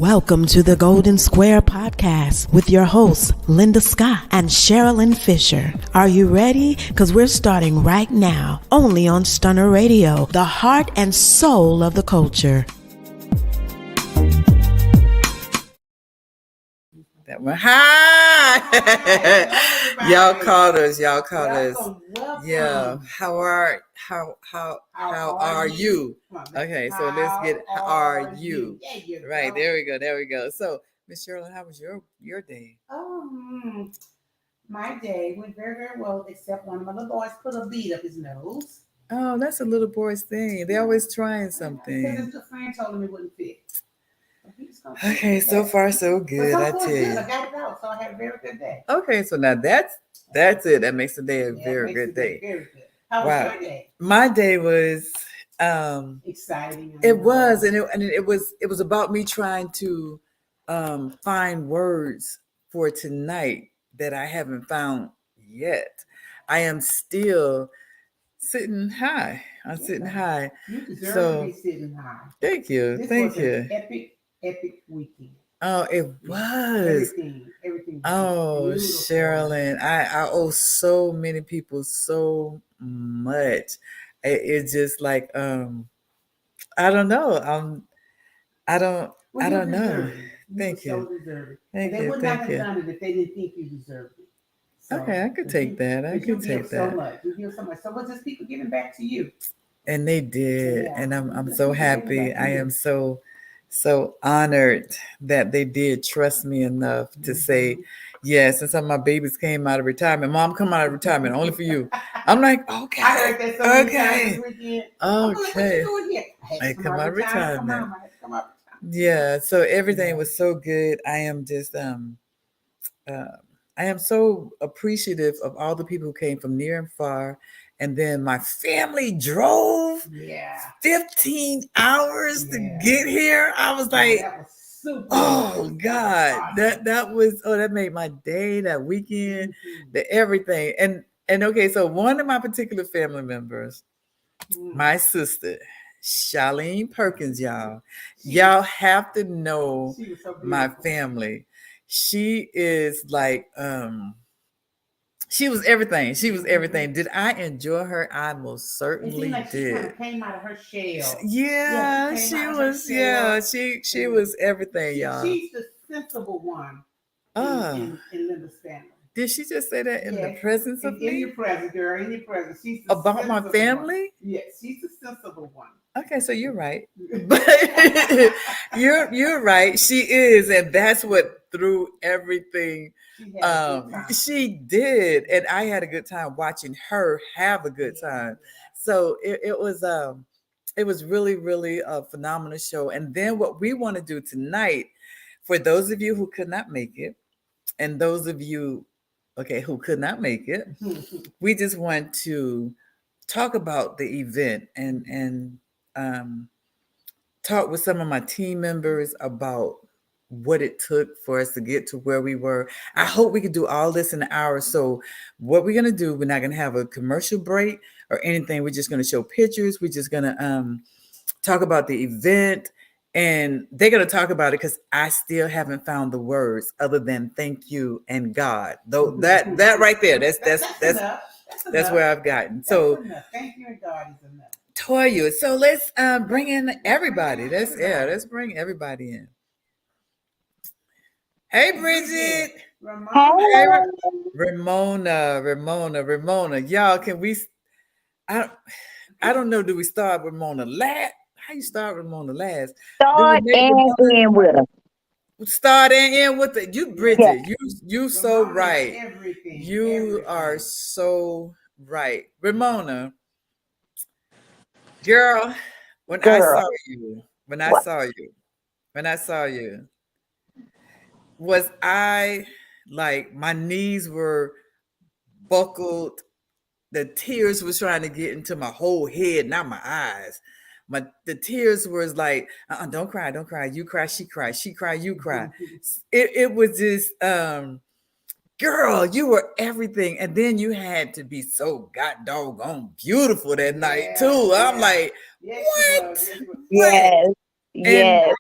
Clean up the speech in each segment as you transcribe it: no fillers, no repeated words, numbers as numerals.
Welcome to the Golden Square Podcast with your hosts, Linda Scott and Sharilyn Fisher. Are you ready? Because we're starting right now, only on Stunner Radio, the heart and soul of the culture. That one. Hi! Y'all called us. Welcome. Yeah. How are you? Okay, so let's get how are you? Right, there we go. So, Miss Sharilyn, how was your day? My day went very, very well, except one of my little boys put a bead up his nose. Oh, that's a little boy's thing. They're always trying something. Because his good friend told him it wouldn't fit. Okay, so far so good. I tell you. I got it out, so I had a very good day. Okay, so now that's it. That makes the day a very good day. Very good. How was your day? My day was exciting. It was, and it was about me trying to find words for tonight that I haven't found yet. I am still sitting high. I'm sitting high. You deserve to be sitting high. Thank you. This Thank was you. An epic weekend. Oh, it was. Everything. Oh, Sharilyn, I owe so many people so much. It's just like I don't know. I don't know. Thank you. Thank you. They would not have done it if they didn't think you deserved it. So, okay, I could take that. I could take that. So much. You give so much. So what's just people giving back to you? And they did, and I'm so happy. I am so honored that they did trust me enough to say, yes, since my babies came out of retirement, Mom, come out of retirement, only for you. I'm like, okay. I heard that so many times this weekend. Okay. What you doing here? I come out of retirement. Yeah, so everything was so good. I am just I am so appreciative of all the people who came from near and far. And then my family drove 15 hours to get here. I was like, that was super God, that made my day, that weekend, the everything. And okay, so one of my particular family members, my sister, Sharilyn Perkins, y'all have to know my family. She is like, she was everything. Did I enjoy her? I most certainly did. She kind of came out of her shell. Yeah, she was. Yeah, she was everything, y'all. She's the sensible one in Linda's family. Did she just say that in the presence of me? In your presence, girl. In your presence. She's the about my family. Yes, she's the sensible one. Okay, so you're right. you're right. She is, and that's what threw everything. She did, and I had a good time watching her have a good time. So it was really, really a phenomenal show. And then what we want to do tonight, for those of you who could not make it, and those of you, who could not make it, we just want to talk about the event and talk with some of my team members about what it took for us to get to where we were. I hope we could do all this in an hour. So what we're going to do, we're not going to have a commercial break or anything. We're just going to show pictures. We're just going to talk about the event, and they're going to talk about it because I still haven't found the words other than thank you and God. Though that right there, that's where I've gotten. So thank you and God is enough. Toya, so let's bring in everybody. Let's bring everybody in. Hey, Bridget. Ramona. Y'all, can we? I don't know. Do we start with Ramona last? How you start with Ramona last? Start and end with her. Start and end with it. You, Bridget. Yeah. You so right. You are so right, Ramona. Girl, when I saw you, was I like, my knees were buckled, the tears was trying to get into my whole head, not my eyes. The tears was like, don't cry, you cry, she cry, you cry. It was just girl, you were everything. And then you had to be so god doggone beautiful that night too. I'm like, what? Yes.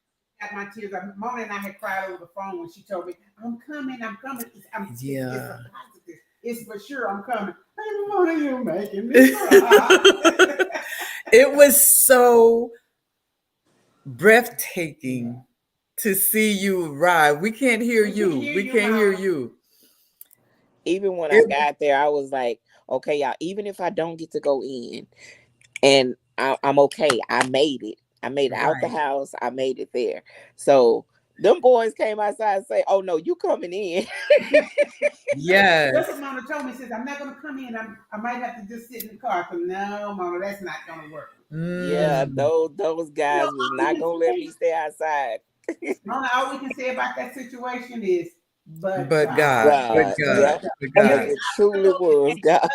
got my tears. Mona and I had cried over the phone when she told me, I'm coming. It's a positive. It's for sure I'm coming. Hey, Mona, you're making me cry. It was so breathtaking to see you arrive. We can't hear you. We can't hear you. Even when I got there, I was like, okay, y'all, even if I don't get to go in, and I'm okay. I made it. I made it out the house. I made it there. So them boys came outside and say, oh, no, you coming in. Yes. That's what Mama told me. Says, I'm not going to come in. I might have to just sit in the car. Because no, Mama, that's not going to work. Yeah, those guys was not going to let me stay outside. Mama, all we can say about that situation is, but God. God. Yeah. It truly was God.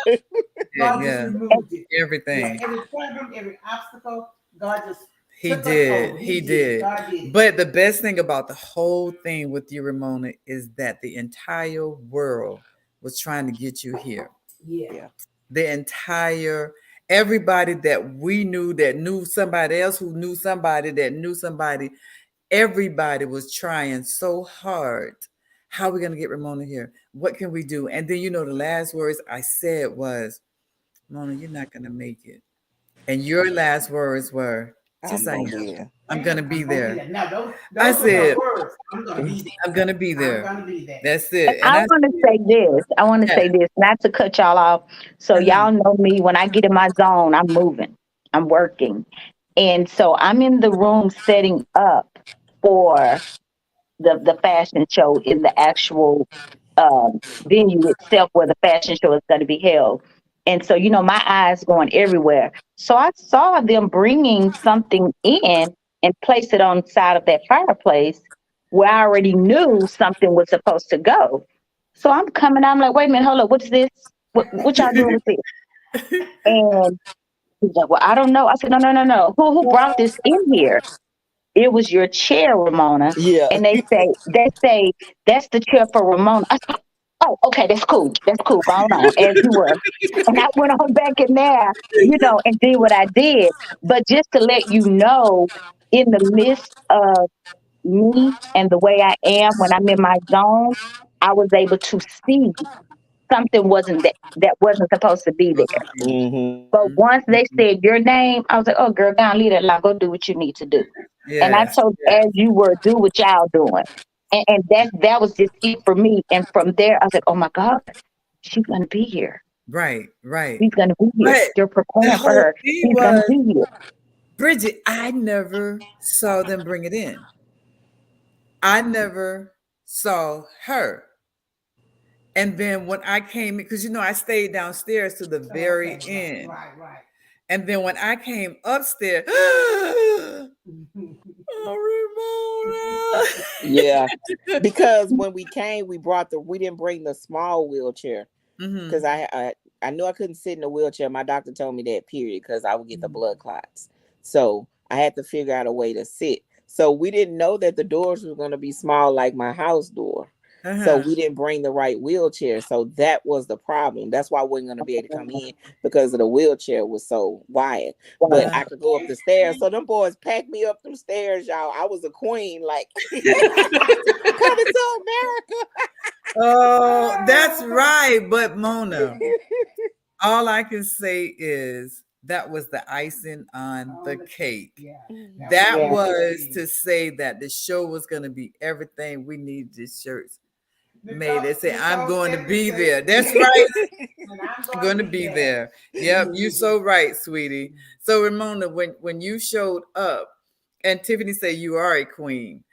God just removed it. Everything. Yeah, every problem, every obstacle, God just He did. God did. But the best thing about the whole thing with you, Ramona, is that the entire world was trying to get you here. Yeah. The entire everybody that we knew that knew somebody else who knew somebody that knew somebody, everybody was trying so hard. How are we going to get Ramona here? What can we do? And then, the last words I said was, Mona, you're not going to make it. And your last words were, I'm going to be there. No, I said, words. I'm going to be there. I'm going to be there. I'm going to be there. That's it. And I want to say this. I want to say this, not to cut y'all off. So y'all know me. When I get in my zone, I'm moving. I'm working. And so I'm in the room setting up for the fashion show in the actual venue itself where the fashion show is going to be held. And so, my eyes going everywhere. So I saw them bringing something in and place it on the side of that fireplace where I already knew something was supposed to go. So I'm coming out, I'm like, wait a minute, hold up, what's this? What y'all doing with this? And he's like, well, I don't know. I said, no. Who brought this in here? It was your chair, Ramona. Yeah. And they say that's the chair for Ramona. I said, oh, okay, that's cool. Go on as you were. And I went on back in there, and did what I did. But just to let you know, in the midst of me and the way I am when I'm in my zone, I was able to see something that wasn't supposed to be there. Mm-hmm. But once they said your name, I was like, oh, girl, down, leave that line. Go do what you need to do. Yes, and I told as you were, do what y'all doing. And that was just it for me. And from there, I said, oh, my God, she's going to be here. Right. She's going to be here. But You're preparing for her. She's going to be here. Bridget, I never saw them bring it in. I never saw her. And then when I came in, because I stayed downstairs to the very end. Right. And then when I came upstairs, oh, Ramona. Yeah. Because when we came, we didn't bring the small wheelchair. Because I knew I couldn't sit in a wheelchair. My doctor told me that, period, because I would get the blood clots. So I had to figure out a way to sit. So we didn't know that the doors were going to be small like my house door. So we didn't bring the right wheelchair. So that was the problem. That's why we weren't going to be able to come in, because of the wheelchair was so wide. But I could go up the stairs. So them boys packed me up them stairs, y'all. I was a queen, like coming to America. Oh, that's right. But Mona, all I can say is that was the icing on the cake. Yeah. That was to say that the show was going to be everything we needed. These shirts made. They say, I'm going to be there. That's right. I'm going to be there. Yep, you're so right, sweetie. So Ramona, when you showed up, and Tiffany said you are a queen.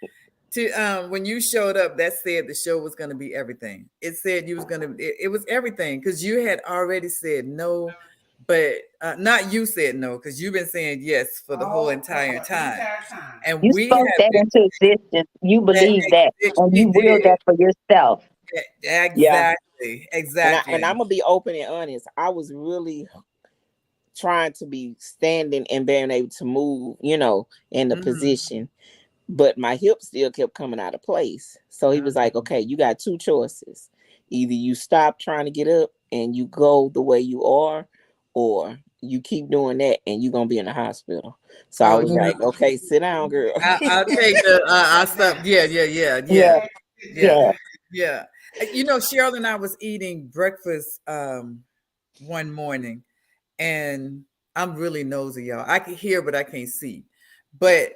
When you showed up, that said the show was going to be everything. It said you was going to. It was everything, because you had already said no, but not you said no, because you've been saying yes for the whole entire time. And you we spoke that into existence. You believe that, and you will that for yourself. Exactly. And I'm gonna be open and honest. I was really trying to be standing and being able to move, in the position, but my hip still kept coming out of place. So he was like, okay, you got two choices. Either you stop trying to get up and you go the way you are, or you keep doing that and you're gonna be in the hospital. So I was like, okay, sit down, girl. I'll take the I'll stop. Yeah. Yeah, Yeah. yeah. Yeah. You know, Cheryl and I was eating breakfast one morning, and I'm really nosy, y'all. I can hear, but I can't see. But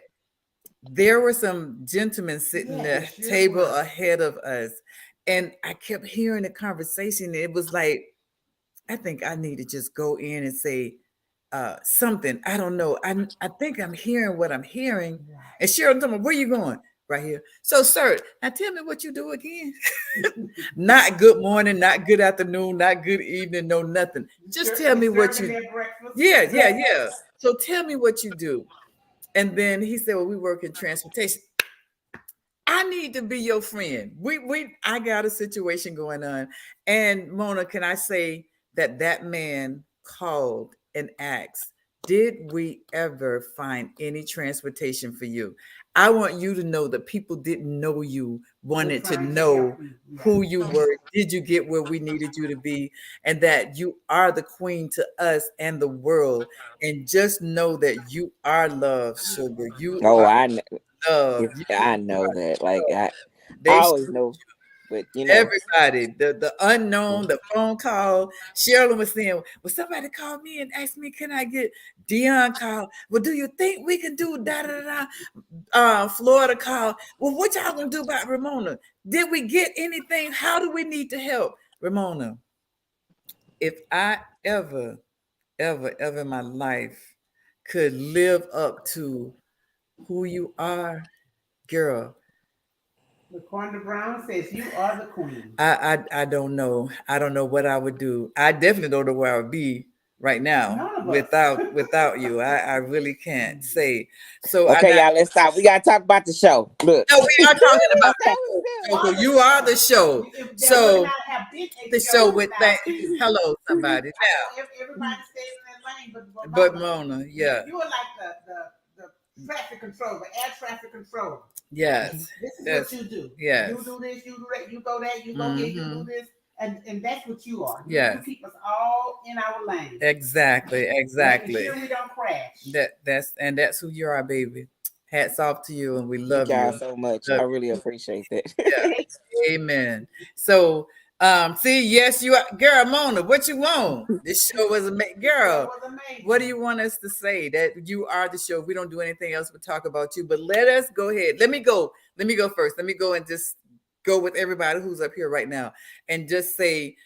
there were some gentlemen sitting at the table ahead of us, and I kept hearing the conversation. It was like, I think I need to just go in and say something. I don't know. I think I'm hearing what I'm hearing. And Cheryl told me, where you going? Right here. So, sir, now tell me what you do again. Not good morning, not good afternoon, not good evening, no nothing. Just tell me what you. Yeah. So tell me what you do. And then he said, well, we work in transportation. I need to be your friend. I got a situation going on. And Mona, can I say that man called and asked, did we ever find any transportation for you? I want you to know that people didn't know you, wanted to know who you were. Did you get where we needed you to be? And that you are the queen to us and the world. And just know that you are love, sugar. You Oh, are I know. love. I know that. Like I They always know, but everybody, the unknown, the phone call. Sharilyn was saying, well, somebody called me and asked me, can I get Dion call? Well, do you think we can do da da da? Florida call. Well, what y'all gonna do about Ramona? Did we get anything? How do we need to help Ramona? If I ever in my life could live up to who you are, girl, LaQuanda Brown says you are the queen. I don't know. I don't know what I would do. I definitely don't know where I would be right now without you. I really can't say. So okay, y'all, let's stop. We gotta talk about the show. Look. no, we are talking about Okay, the show. You are the show. So the show with that. Hello, somebody. Now, Everybody stays in that lane, but Mona, yeah, you are like the traffic controller, air traffic controller. yes, This is what you do. Yes. You do this, you do that, you go that, you go here, you do this, and that's what you are. Yes. You keep us all in our lane. Exactly. Making sure we don't crash. That's who you are, baby. Hats off to you, and we love Thank y'all you so much. love I really appreciate that. Yeah. Amen. So, see, yes, you are, girl, Mona. What you want? This show was amazing, girl. What do you want us to say? That you are the show. We don't do anything else but talk about you. But let us go ahead. Let me go. Let me go first. Let me go and just go with everybody who's up here right now, and just say,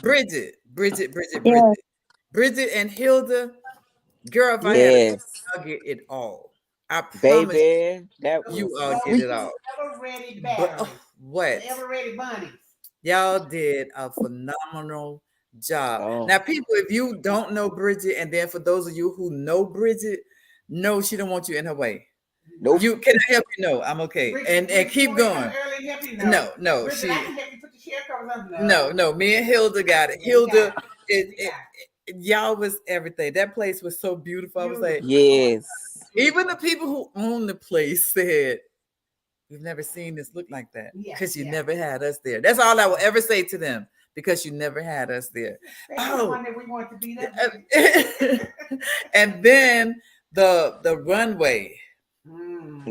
Bridget, Yeah. Bridget, and Hilda. Girl, if I had Yes, I'll get it all. I promise baby. That you was all get it all. Ever ready But batteries. what? Ever ready bunnies. Y'all did a phenomenal job. oh Now, people, if you don't know Bridget, and then for those of you who know Bridget, no, she don't want you in her way. nope. You can I help you? No, I'm okay. Bridget, And keep going. No, Bridget, she I can help you put the chair covers up. no. Me and Hilda got it. Hilda, y'all was everything. That place was so beautiful. I was like, Yes. even the people who own the place said, we've never seen this look like that because you never had us there. That's all I will ever say to them, because you never had us there. We want to be that. And then the runway.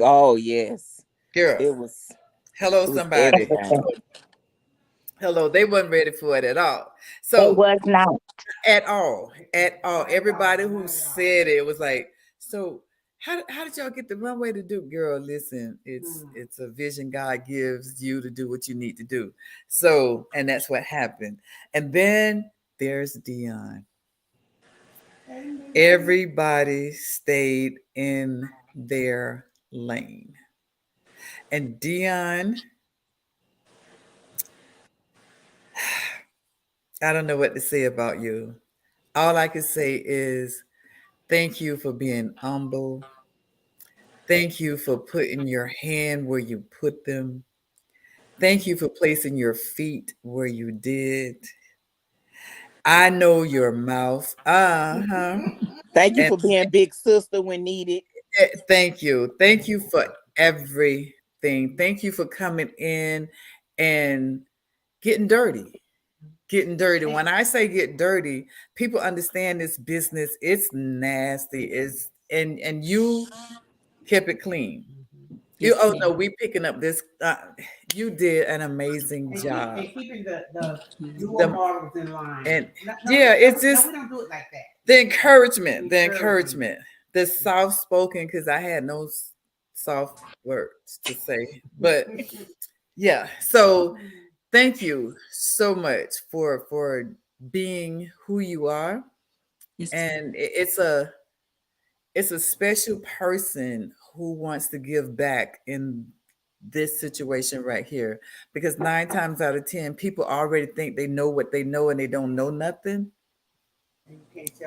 Oh yes, Girl. it was. Hello, It was somebody. everything. Hello, they wasn't ready for it at all. They So was not. at all. Everybody who said it was like, so how did y'all get the runway to do? Girl, listen, it's a vision God gives you to do what you need to do. So, and that's what happened. And then there's Dion. Everybody stayed in their lane. And Dion, I don't know what to say about you. All I can say is thank you for being humble. Thank you for putting your hand where you put them. Thank you for placing your feet where you did. I know your mouth. Uh-huh. Thank you And for being big sister when needed. thank you. Thank you for everything. Thank you for coming in and getting dirty. getting dirty. When I say get dirty, people understand this business. It's nasty. It's and you kept it clean. You Yes, no, we picking up this. You did an amazing job. and keeping the newer The models in line. and No, yeah, it's no, just we don't do it like that. the encouragement, the soft spoken. Because I had no soft words to say, but yeah. So thank you so much for being who you are, and it's a special person who wants to give back in this situation right here, because 9 times out of 10 people already think they know what they know and they don't know nothing.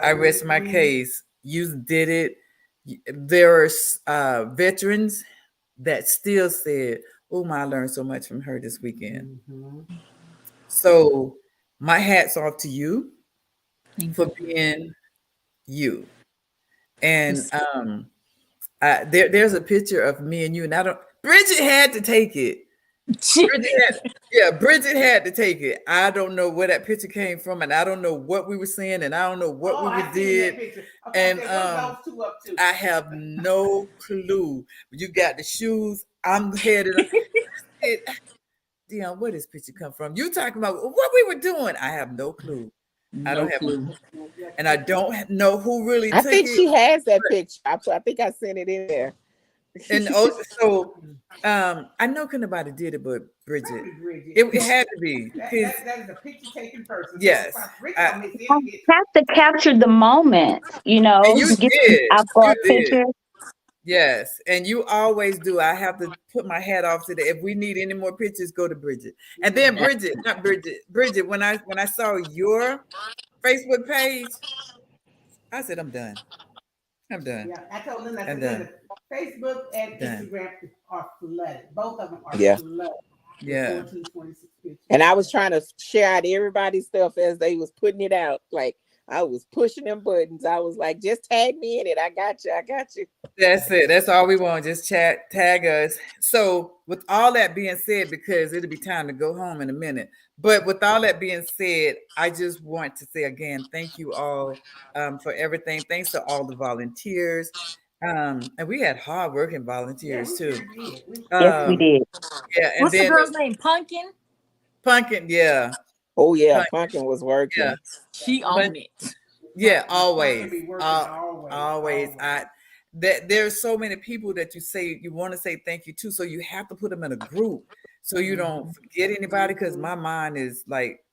I rest my case. You did it. There are veterans that still said, oh my, I learned so much from her this weekend. So my hat's off to you for being you. And there's a picture of me and you, and I don't. Bridget had to take it. Bridget had to take it. I don't know where that picture came from, and I don't know what we were saying, and I don't know what we did. And I have no clue. You got the shoes. I'm headed. Dion, where does picture come from? You talking about what we were doing? I have no clue. I don't have, and I don't know who really I took think it. she has that picture. I think I sent it in there. And so I know nobody did it but Bridget. It had to be. That is a picture taking person. Yes. I have to capture the moment, And you to get some did. You outdoor did. pictures. Yes. And you always do. I have to put my hat off to that. If we need any more pictures, go to Bridget. And then Bridget, not Bridget. Bridget, when I saw your Facebook page, I said, I'm done. I'm done. Yeah, I told them I'm that done. Facebook and Done. Instagram are flooded. Both of them are flooded. Yeah. 1426 pictures. And I was trying to share out everybody's stuff as they was putting it out. Like I was pushing them buttons. I was like, just tag me in it. I got you. I got you. That's it. That's all we want. Just chat, tag us. So, with all that being said, because it'll be time to go home in a minute, but with all that being said, I just want to say again, thank you all for everything. Thanks to all the volunteers. And we had hardworking volunteers too. Yes, we did. Yeah, and What's then the girl's name? Pumpkin? Pumpkin, yeah. Oh yeah, Pumpkin was working. Yeah. She owned it. Yeah, always. Always. There's so many people that you want to say thank you to, so you have to put them in a group so you don't forget anybody. Because my mind is like,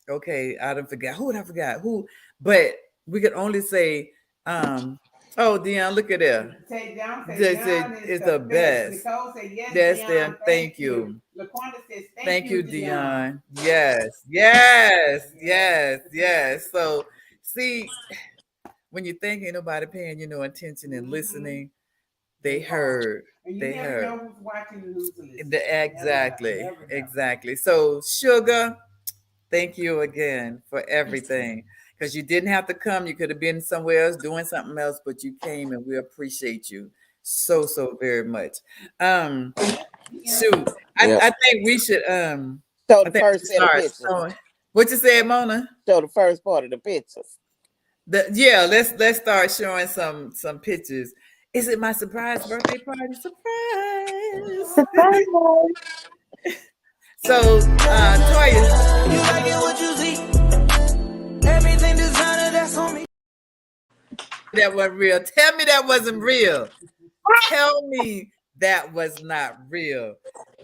okay, I don't forget who would I forgot who, but we could only say, oh, Dion, look at her. It's the best. Nicole said yes. Yes, Dion, Dion, thank you. LaQuanda says Thank you, Dion. Yes. So, see, when you think ain't nobody paying you no attention and listening, they heard. And you they never heard. know who's watching and who's listening. Exactly. So, Sugar, thank you again for everything. Because you didn't have to come. You could have been somewhere else doing something else, but you came, and we appreciate you so very much. Shoot, I think we should show the first set of pictures. What you said, Mona? Show the first part of the pictures. Let's start showing some pictures. Is it my surprise birthday party? Surprise! So, Toya, you like it what you see? Everything designer that's on me. That wasn't real. Tell me that wasn't real. Tell me that was not real.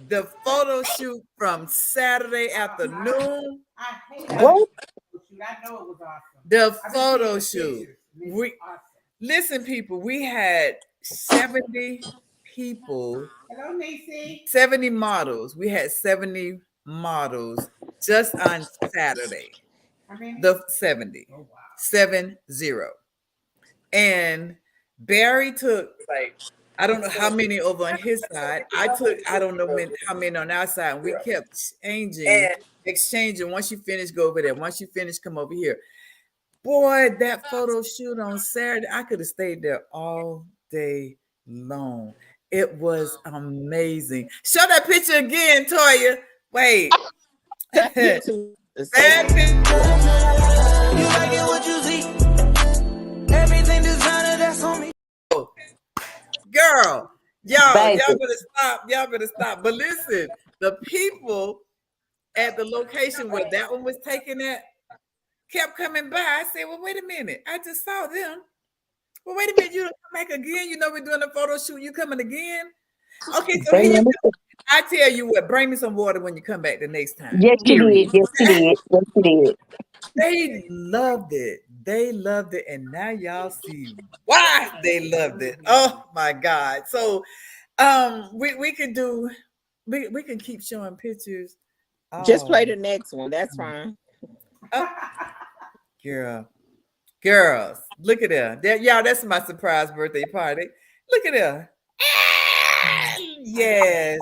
The photo shoot from Saturday afternoon. I hate that. I know it was awesome. The photo shoot. Listen, people, we had 70 people. Hello, Macy. 70 models. We had 70 models just on Saturday. The 70. Oh, wow. 70. And Barry took I don't know how many over on his side. I don't know how many on our side. And we kept exchanging. Once you finish, go over there. Once you finish, come over here. Boy, that photo shoot on Saturday, I could have stayed there all day long. It was amazing. Show that picture again, Toya. Wait. Bad pictures. You like it what you see. Everything designer, that's on me. Girl, y'all Baby. better stop. Y'all better stop. But listen, the people at the location where that one was taken at kept coming by. I said, well, wait a minute. I just saw them. Well, wait a minute. You don't come back again. You know we're doing a photo shoot. You coming again? Okay, so here you go. I tell you what, bring me some water when you come back the next time. Yes, she did. Yes, she did. Yes, she did. They loved it. They loved it. And now y'all see why they loved it. Oh my God. So we can do we can keep showing pictures. Just play the next one. That's fine. Girls, look at her. Y'all, that's my surprise birthday party. Look at her. Yes.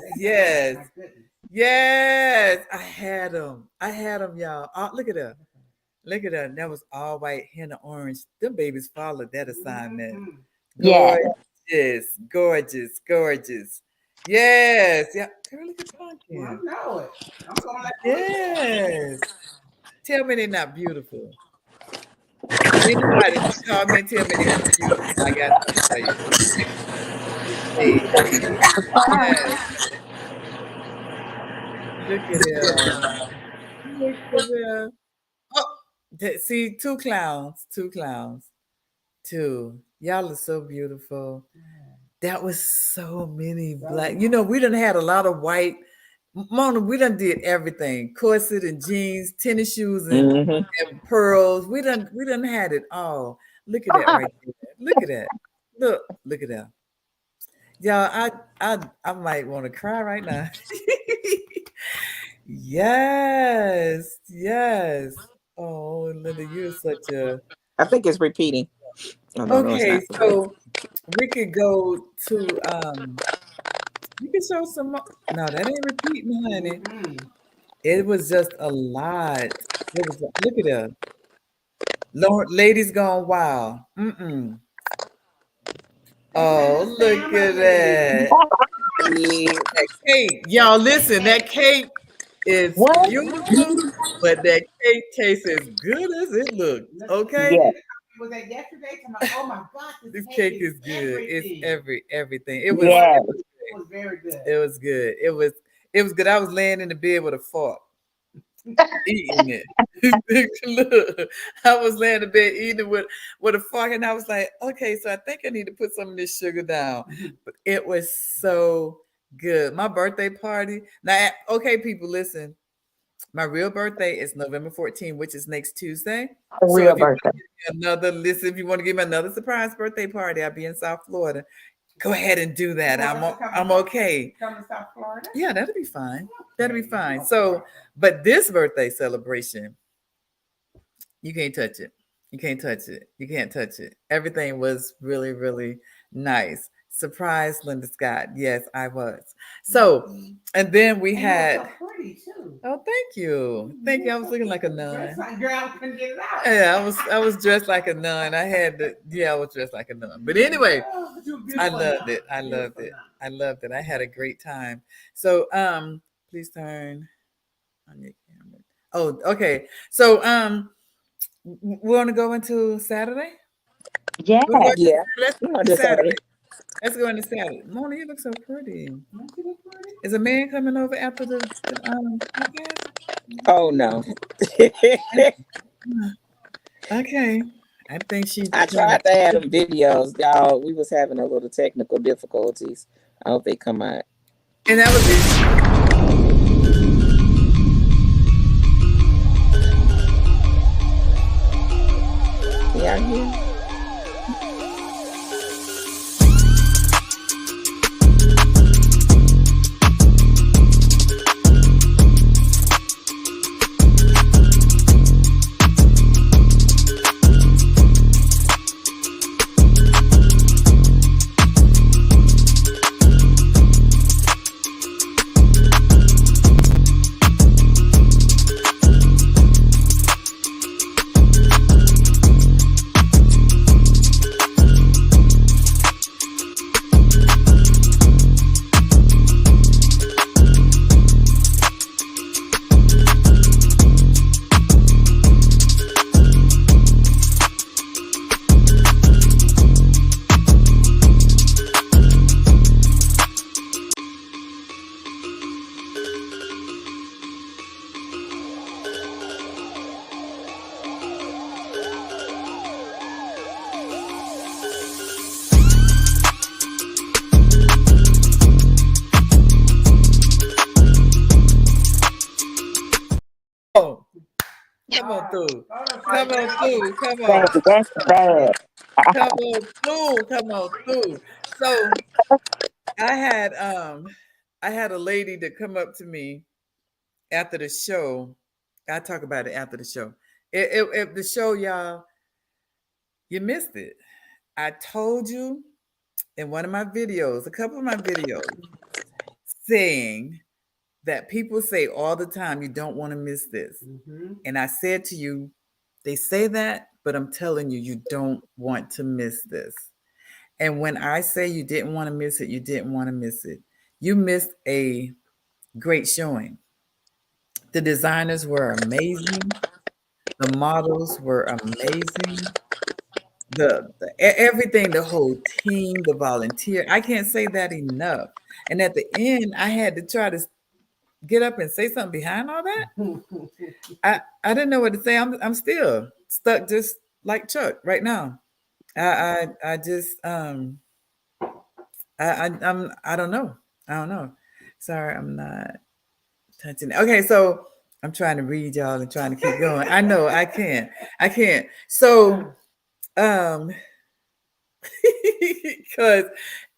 I had them, y'all. Oh, look at her. That was all white, henna orange. Them babies followed that assignment. Gorgeous. Yes. Yeah. Girl, look at Pumpkin. I know it. I'm going like yes. Tell me they're not beautiful. Anybody call me and tell me they're not beautiful. I got to tell you. Yes. Look at her. Oh, see, two clowns. Y'all are so beautiful. That was so many black. You know, we done had a lot of white. Mona, we done did everything. Corset and jeans, tennis shoes and pearls. We done had it all. Look at that right there. Look at that. Look at that. Y'all, I might want to cry right now. Yes. Oh, Linda, you're such a. I think it's repeating. Okay, so we could go to you can show some more. No, that ain't repeating, honey. It was just a lot. It was look at her. Lord, ladies gone wild. Oh, look at that. That cake. Y'all listen, that cake is beautiful, but that cake tastes as good as it looks. Okay. Yeah. Was that yesterday? Oh my God, this cake is good. It's everything. It was very good. It was good. It was good. I was laying in the bed with a fork, eating it. Look, I was laying in the bed eating it with a fork, and I was like, okay, so I think I need to put some of this sugar down. But it was so good. My birthday party. Now, okay, people, listen. My real birthday is November 14th, which is next Tuesday. Real birthday. If you want to give me another surprise birthday party, I'll be in South Florida. Go ahead and do that. I'm okay. Come to South Florida? Yeah, that'll be fine. So, but this birthday celebration, you can't touch it. You can't touch it. Everything was really, really nice. Surprise, Linda Scott. Yes, I was. So, and then we had. So pretty too. Oh, thank you. I was looking like a nun. Girl, I couldn't get it out. Yeah, I was dressed like a nun. I was dressed like a nun. But anyway, I loved it. I had a great time. So, please turn on your camera. Oh, okay. So, we want to go into Saturday? Yeah. Let's go into Saturday. Mona, you look so pretty. Is a man coming over after the podcast? Oh no. Okay. I think I tried to add them videos, y'all. We was having a little technical difficulties. I hope they come out. And that was it. Yeah, here. through. Hold up, Come on Sharilyn. through. Come on. Baby, that's bad. Come on through. Come on through. So I had I had a lady that come up to me after the show. I talk about it after the show. If the show, y'all, you missed it. I told you in one of my videos, a couple of my videos, saying that people say all the time, you don't want to miss this. Mm-hmm. And I said to you, they say that, but I'm telling you, you don't want to miss this. And when I say you didn't want to miss it, you didn't want to miss it. You missed a great showing. The designers were amazing. The models were amazing. Everything, the whole team, the volunteer. I can't say that enough. And at the end, I had to try to get up and say something behind all that. I didn't know what to say. I'm still stuck just like Chuck right now. I just I don't know. I don't know. Sorry, I'm not touching. Okay, so I'm trying to read y'all and trying to keep going. I know I can't. I can't. So because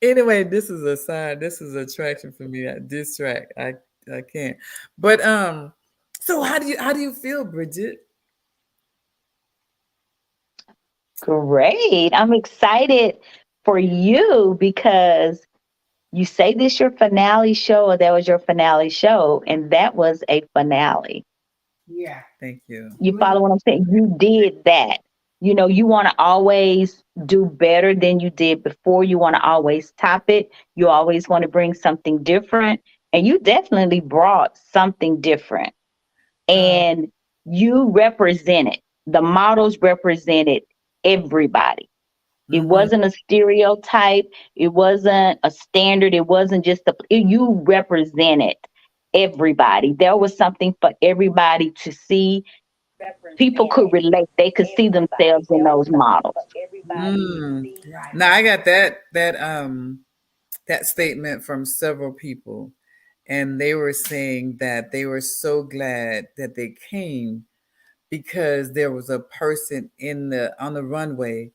anyway, this is a sign. This is attraction for me. This track. I can't. But so how do you feel, Bridget? Great. I'm excited for you because you say this your finale show or that was your finale show, and that was a finale. Yeah. Thank you. You follow what I'm saying? You did that. You know, you want to always do better than you did before. You want to always top it. You always want to bring something different. And you definitely brought something different. Uh, And you represented, the models represented everybody. It mhm. wasn't a stereotype. It wasn't a standard. It wasn't just you represented everybody. There was something for everybody to see. People could relate. They could see themselves in those models. Mm. Right. Now I got that statement from several people, and they were saying that they were so glad that they came because there was a person in the on the runway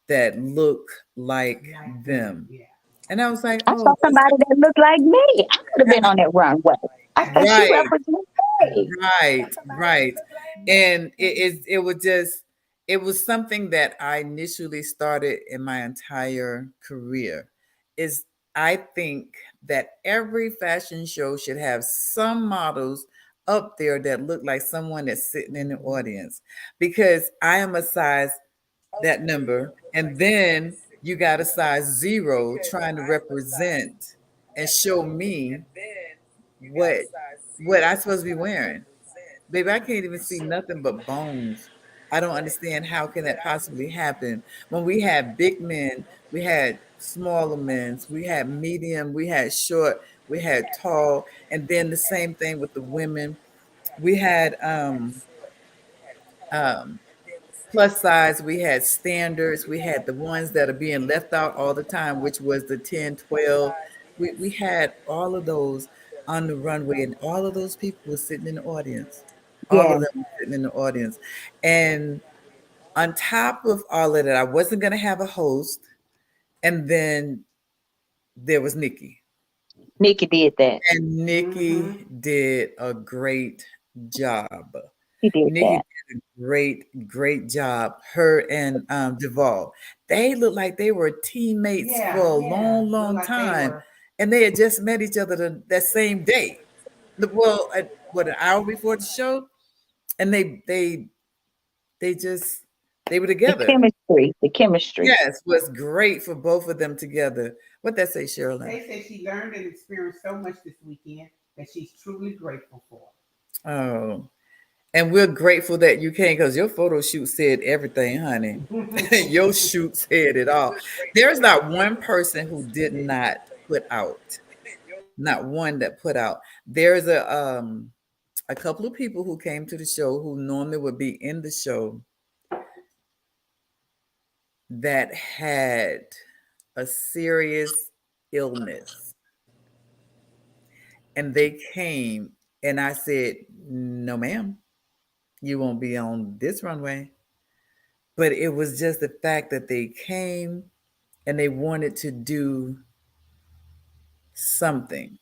that looked like Like them. them. Yeah. And I was like, I oh, saw somebody that looked like me. I could have been on that runway. I said, she right. represents me. Right, right. And it was just it was something that I initially started in my entire career. Is I think that every fashion show should have some models up there that look like someone that's sitting in the audience because I am a size that number and then you got a size 0 trying to represent and show me what I supposed to be wearing. Baby, I can't even see nothing but bones. I don't understand how can that possibly happen when we had big men, we had smaller men, we had medium, we had short, we had tall, and then the same thing with the women. We had um plus size, we had standards, we had the ones that are being left out all the time, which was the 10, 12. We had all of those on the runway, and all of those people were sitting in the audience. All of Yeah. them were sitting in the audience. And on top of all of that, I wasn't going to have a host. And then there was Nikki. Nikki did that. And Mm-hmm. Nikki did a great job. She did Nikki that. did a great job. Her and Duvall, they looked like they were teammates for Yeah. a Yeah. Looked long like they time, were. and they had just met each other that same day. Well, what an hour before the show, and they just they were The together. chemistry. The chemistry. Yes, was great for both of them together. What that say, Sharilyn? They said she learned and experienced so much this weekend that she's truly grateful for. Oh, and we're grateful that you came because your photo shoot said everything, honey. Your shoot said it all. There's not one person who did not put out. Not one that put out. There's a couple of people who came to the show who normally would be in the show that had a serious illness. And they came and I said, no, ma'am. You won't be on this runway. But it was just the fact that they came and they wanted to do something.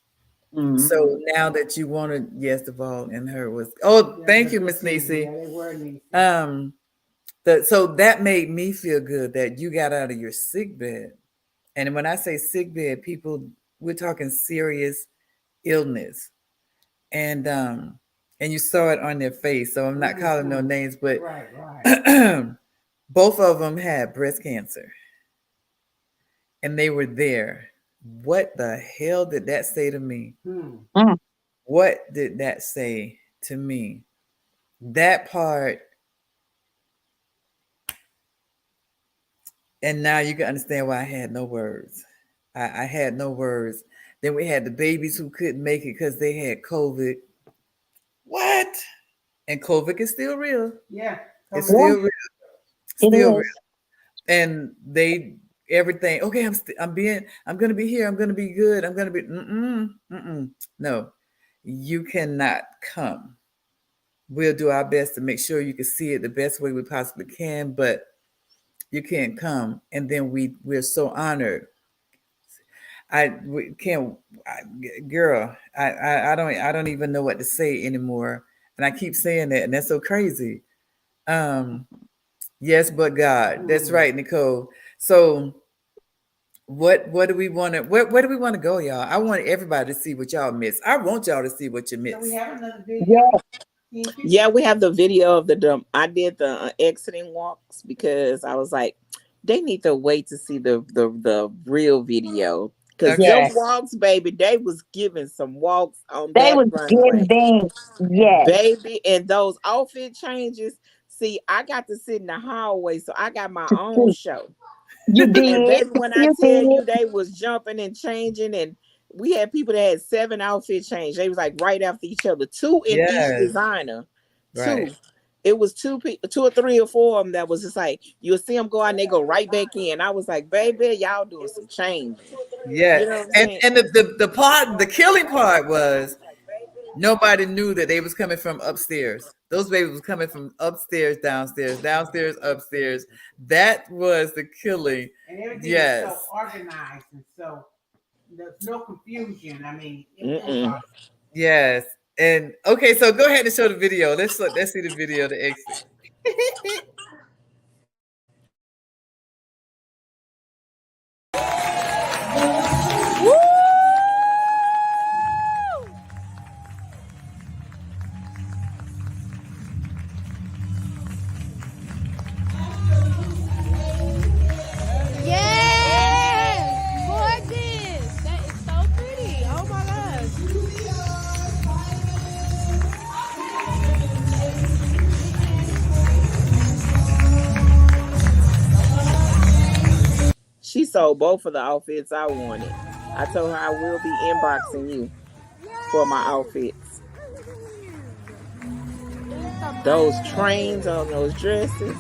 Mm-hmm. So now that you wanted, yes, the ball and her was. Oh, thank you, Miss Nisi. Yeah, they were Nisi. So that made me feel good that you got out of your sick bed. And when I say sick bed, people, we're talking serious illness, and you saw it on their face. So I'm not calling no names, but Right. both of them had breast cancer, and they were there. What the hell did that say to me? Mm. What did that say to me? That part, and now you can understand why I had no words. I had no words. Then we had the babies who couldn't make it because they had COVID. What? And COVID is still real. Yeah. It's Yeah, still real. it Still real. is. And they everything. Okay, I'm gonna be here. I'm gonna be good. I'm gonna be. No, you cannot come. We'll do our best to make sure you can see it the best way we possibly can, but you can't come. And then we're so honored. We can't, girl. I don't even know what to say anymore. And I keep saying that, and that's so crazy. Um, yes, but God. That's right, Nicole. So what do we want to where do we want to go, y'all? I want everybody to see what y'all miss. I want y'all to see what you miss. So we have another video. Yeah. Yeah, we have the video of I did the exiting walks because I was like, they need to wait to see the real video because Okay. them Yes. walks, baby, they was giving some walks on They that was runway, giving. Yes. baby, and those outfit changes. See, I got to sit in the hallway, so I got my To own see. show. You And did. baby, when I You tell you did. they was jumping and changing, and we had people that had 7 outfit change. They was like right after each other, 2 in each Yes. designer. Right. 2. It was 2 or 3 or 4 of them that was just like you'll see them go out and they go right back in. I was like, baby, y'all doing some changing. Yeah. You know what I'm And saying? the killing part was nobody knew that they was coming from upstairs. Those babies was coming from upstairs, downstairs, downstairs, upstairs. That was the killing. And everything Yes. was so organized and so there's no confusion. I mean, it was Mm-mm. awesome. Yes. And okay, so go ahead and show the video. Let's see the video to exit. Yes! Gorgeous! That is so pretty. Oh my gosh. She sold both of the outfits I wanted. I told her I will be inboxing you for my outfits. Those trains on those dresses.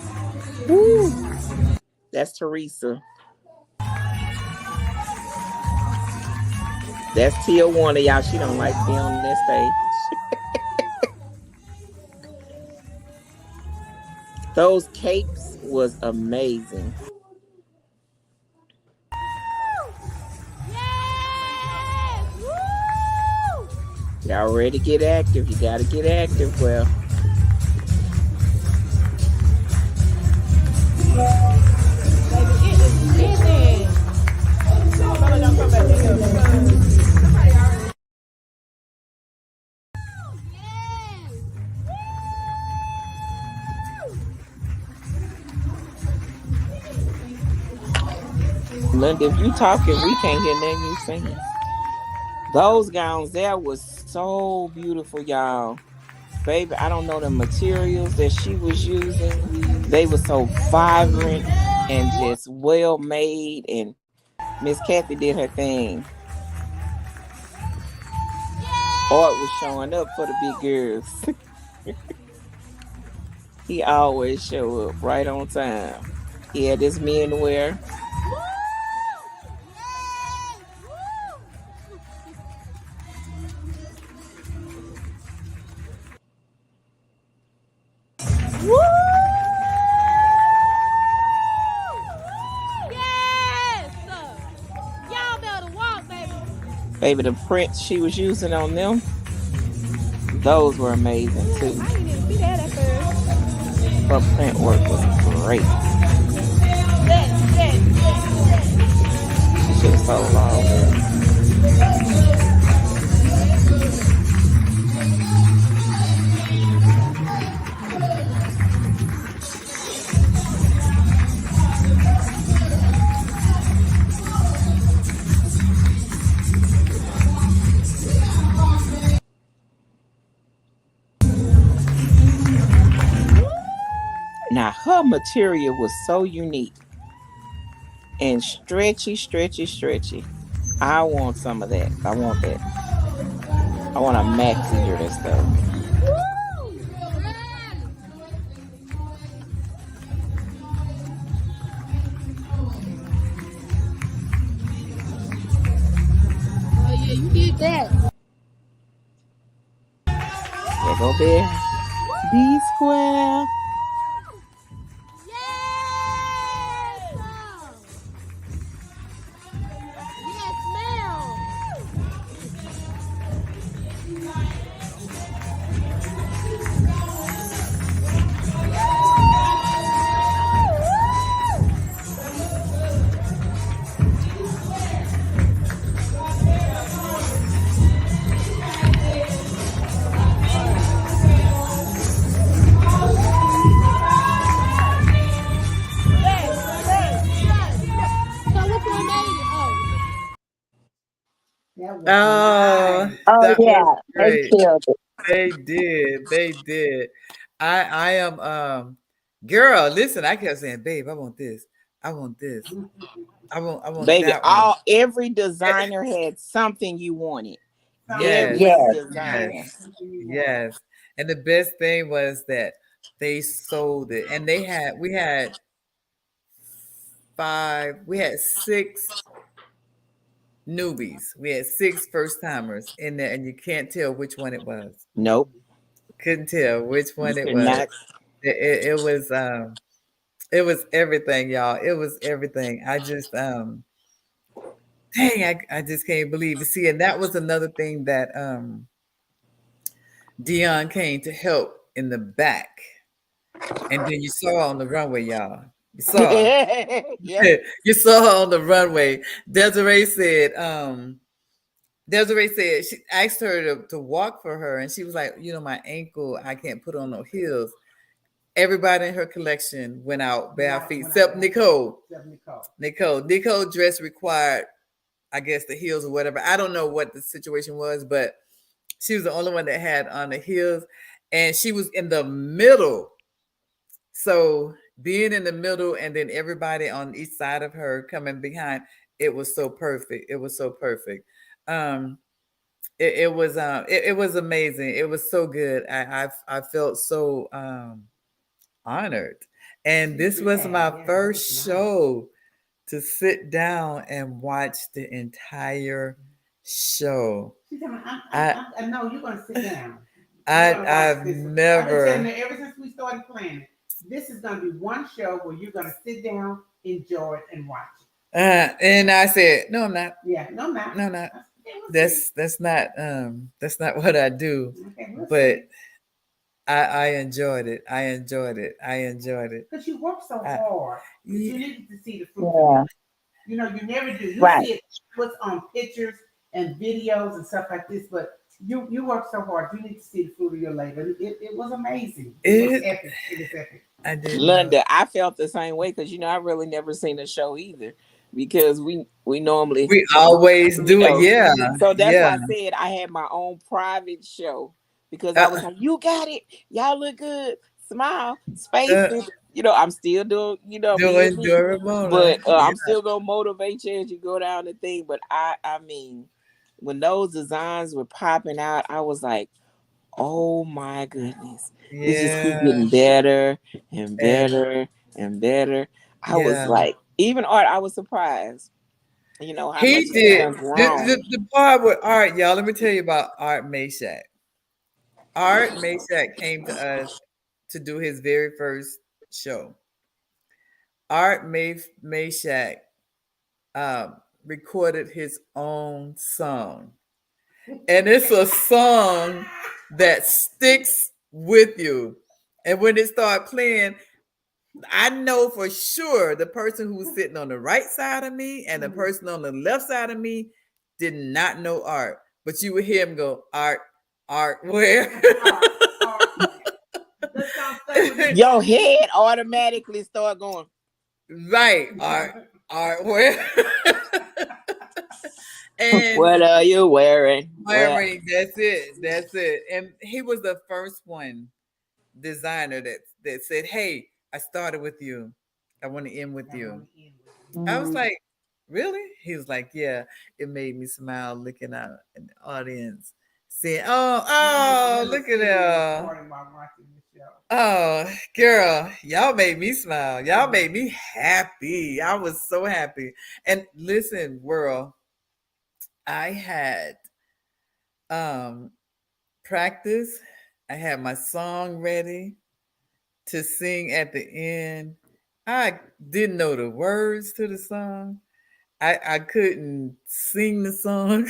Woo. That's Teresa. That's Tia Warner, y'all. She don't like to be on that stage. Those capes was amazing. Yes! Woo! Y'all ready to get active? You got to get active. Well, Baby, it is busy. Mama, don't come back in here because somebody already. Linda, if you talking, we can't hear nothing you saying. Those gowns there was so beautiful, y'all. Baby, I don't know the materials that she was using. They were so vibrant and just well made. And Miss Kathy did her thing. Art was showing up for the big girls. He always show up right on time. He had his men wear. Baby, the prints she was using on them, those were amazing Ooh, too. I didn't even see that at first. Her print work was great. Yes, yes, yes, yes. She should have sold all that. Now her material was so unique and stretchy, stretchy, stretchy. I want some of that. I want that. I want a maxi dress though. Oh yeah, you did that. There go Bear. B square. Yes! Yes, ma'am. Yes, yes, yes, yes. So which one made it? Oh. That was Oh, nice. Oh that was yeah, they great. killed it. They did. They did. I am girl, listen, I kept saying, babe, I want this. I want this. I want Baby, that one. every designer had something you wanted. Something Yes. you Every Yes, wanted. Yes. designer. Something you wanted. Yes. And the best thing was that they sold it. And we had six newbies. We had six first timers in there, and you can't tell which one it was. Nope. Couldn't tell which You one it could was. not. It was everything, y'all. It was everything. I just dang, I just can't believe it. See, and that was another thing that Dion came to help in the back. And then you saw her on the runway, y'all. You saw her. Yeah. You saw her on the runway. Desiree said she asked her to walk for her, and she was like, my ankle, I can't put on no heels. Everybody in her collection went out bare feet, except Nicole. Nicole dress required, I guess, the heels or whatever. I don't know what the situation was, but she was the only one that had on the heels, and she was in the middle. So being in the middle and then everybody on each side of her coming behind, it was so perfect. It was so perfect. Um, it was amazing. It was so good. I felt so honored. And this was my first show to sit down and watch the entire show. She said, I I know you're gonna sit down. I've I've been telling never her ever since we started planning. This is gonna be one show where you're gonna sit down, enjoy it, and watch it. and I said, no, I'm not. Yeah, no, not. No, not. Okay, we'll see. That's not what I do. Okay, we'll But see. I enjoyed it. I enjoyed it. I enjoyed it. Because you work so I, hard, that yeah, you need to see the fruits of yeah, it. You never do. You right. see it what's on pictures and videos and stuff like this, but you work so hard. You need to see the fruit of your labor. It was amazing. It was it. epic. It was epic. I didn't know. Linda, I felt the same way because I really never seen a show either because we normally We always do it. show. Yeah, So that's yeah. why I said I had my own private show because I was Uh, like, "You got it, y'all look good, smile, uh, spaces." I'm still doing being doing me, Ramona. but Yeah. I'm still gonna motivate you as you go down the thing. But I mean, when those designs were popping out, I was like, oh my goodness. It just keep Yeah. getting better and And better and better. I was yeah. like, even Art, I was surprised, how much He he's did done grown. the part with Art, y'all. Let me tell you about Art Meshack. Art Meshack came to us to do his very first show. Art Meshack, um, recorded his own song. And it's a song that sticks with you. And when it started playing, I know for sure the person who's sitting on the right side of me and the person on the left side of me did not know art. But you would hear him go, art, art, where? Your head automatically start going. Right, art, where? And what are you wearing? wearing, that's it, that's it. And he was the first one designer that said, "Hey, I started with you. I want to end with you." I was like, "Really?" He was like, "Yeah." It made me smile looking out in the audience, saying, "Oh, look at her. Oh, girl, y'all made me smile. Y'all made me happy. I was so happy." And listen, world, I had um practice. I had my song ready to sing at the end. I didn't know the words to the song. I couldn't sing the song.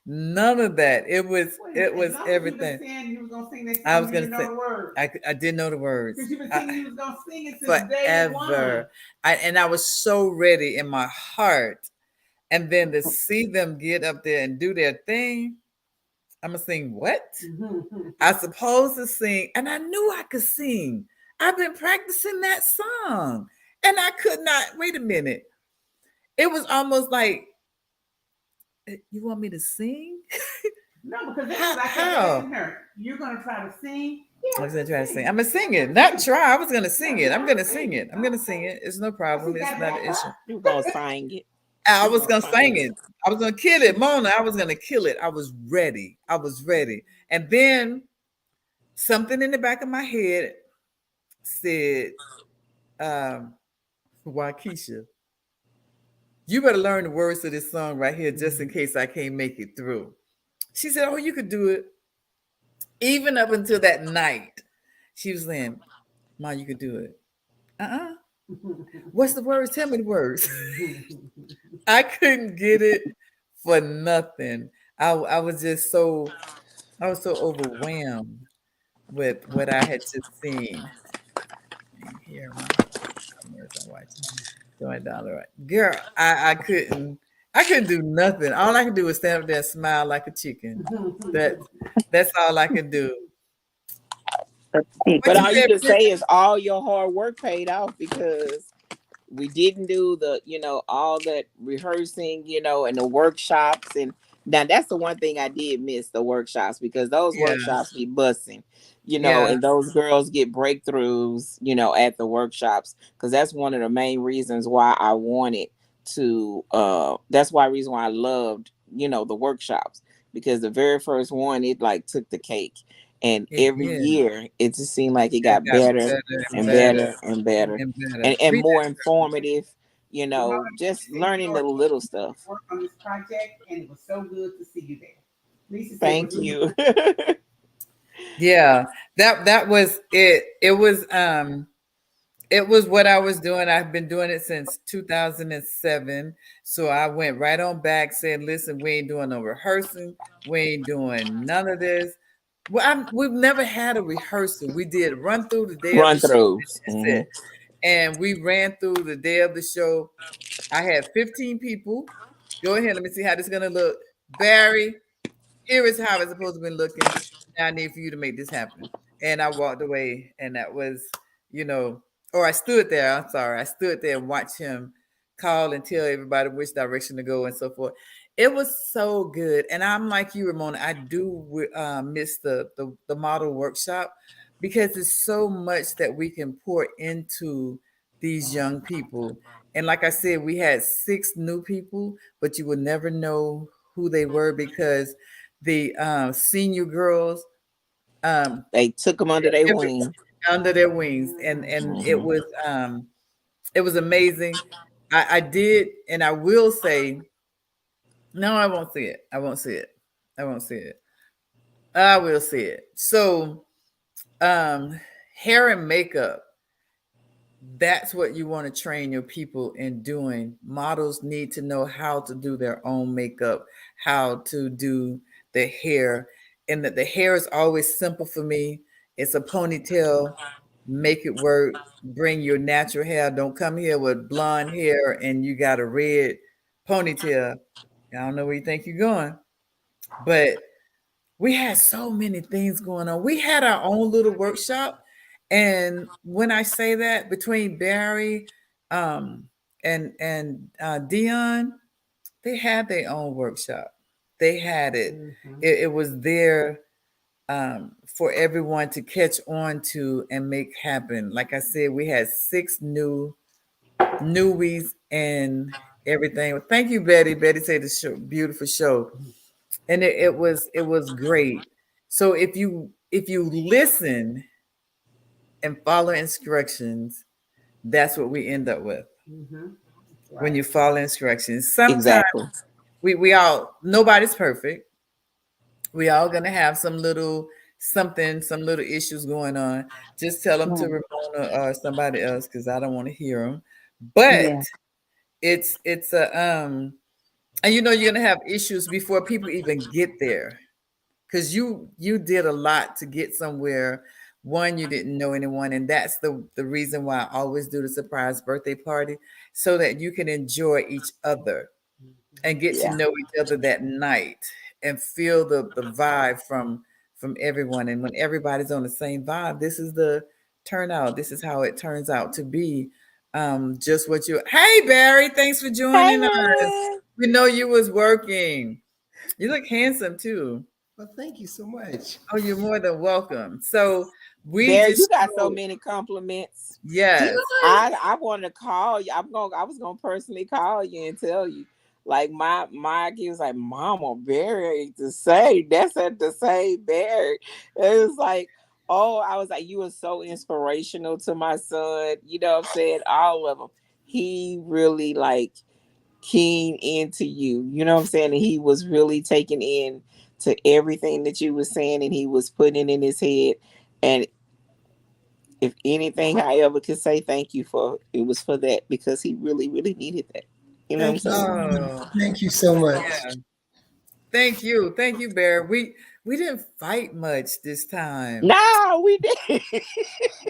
None of that. It was everything. I was gonna sing. I didn't know the words. Because you've been thinking you was gonna sing it since day one. Forever. I was so ready in my heart. And then to see them get up there and do their thing, I'm gonna sing what? I supposed to sing, and I knew I could sing. I've been practicing that song, and I could not. Wait a minute. It was almost like, you want me to sing? No, because that's what I kept asking her. You're gonna try to sing? Yeah, I was gonna try to sing. I'm gonna sing it. Not try. I was gonna sing it. I'm gonna sing it. I'm gonna sing it. It's no problem. It's not an issue. You gonna sing it? I was gonna sing it. I was gonna kill it, Mona. I was gonna kill it. I was ready. I was ready. And then something in the back of my head said, Waukesha, you better learn the words to this song right here just in case I can't make it through. She said, oh, you could do it. Even up until that night, she was saying, Ma, you could do it. What's the words? Tell me the words. I couldn't get it for nothing. I was just so, I was so overwhelmed with what I had just seen. Here, my customers are watching. $20. Girl, I couldn't do nothing. All I could do was stand up there and smile like a chicken. That's all I could do. But all you can say is all your hard work paid off, because we didn't do the, all that rehearsing, and the workshops. And now that's the one thing I did miss, the workshops, because those workshops be busting, and those girls get breakthroughs, at the workshops. Because that's one of the main reasons why I wanted to, that's why reason why I loved, the workshops, because the very first one, it like took the cake. And every year, it just seemed like it got better and better and better and more informative. Just learning the little stuff. Work on this project, and it was so good to see you there. Lisa, thank you. Yeah, that was it. It was what I was doing. I've been doing it since 2007. So I went right on back, said, listen, we ain't doing no rehearsing. We ain't doing none of this. Well, we've never had a rehearsal. We did run through the day of the show. That's it. And we ran through the day of the show. I had 15 people. Go ahead. Let me see how this is going to look. Barry, here is how it's supposed to be looking. Now I need for you to make this happen. And I walked away, and that was, or I stood there. I'm sorry. I stood there and watched him call and tell everybody which direction to go and so forth. It was so good. And I'm like you, Ramona. I do miss the model workshop, because it's so much that we can pour into these young people. And like I said, we had 6 new people, but you would never know who they were, because the senior girls, they took them under their wings. Under their wings, and it was amazing. I did, and I will say, no, I won't see it. I won't see it. I won't see it. I will see it. So, hair and makeup. That's what you want to train your people in doing. Models need to know how to do their own makeup, how to do the hair, and that the hair is always simple for me. It's a ponytail, make it work, bring your natural hair. Don't come here with blonde hair and you got a red ponytail. I don't know where you think you're going, but we had so many things going on. We had our own little workshop. And when I say that, between Barry um, and Dion, they had their own workshop. They had it. It was there for everyone to catch on to and make happen. Like I said, we had 6 newies and everything. Well, thank you, Betty. Betty said the show, beautiful show, and it was great. So if you listen and follow instructions, that's what we end up with. When you follow instructions, sometimes Exactly. we all, nobody's perfect. We all gonna have some little something, some little issues going on. Just tell them to Mm, Ramona or somebody else because I don't want to hear them. But yeah. it's a and you're gonna have issues before people even get there because you did a lot to get somewhere. One, you didn't know anyone, and that's the reason why I always do the surprise birthday party, so that you can enjoy each other and get to Yeah. know each other that night and feel the vibe from everyone. And when everybody's on the same vibe, this is the turnout. This is how it turns out to be. Just what you. Hey Barry, thanks for Hey, joining us. man. We know you was working. You look handsome too. Well, thank you so much. Oh, you're more than welcome. So we Bear, you just got so showed, many compliments. Did yes. I? I want to call you. I was gonna personally call you and tell you. Like my kid was like, Mama, Barry ain't the same. That's at the same Barry. It was like, oh, I was like, you were so inspirational to my son. You know what I'm saying? All of them. He really like keen into you. You know what I'm saying? And he was really taking in to everything that you were saying and he was putting it in his head. And if anything I ever could say thank you for, it was for that because he really, really needed that. You know what I'm Thank you so saying? much. Oh, Thank you so much. yeah. Thank you, Bear. We didn't fight much this time. No, we did.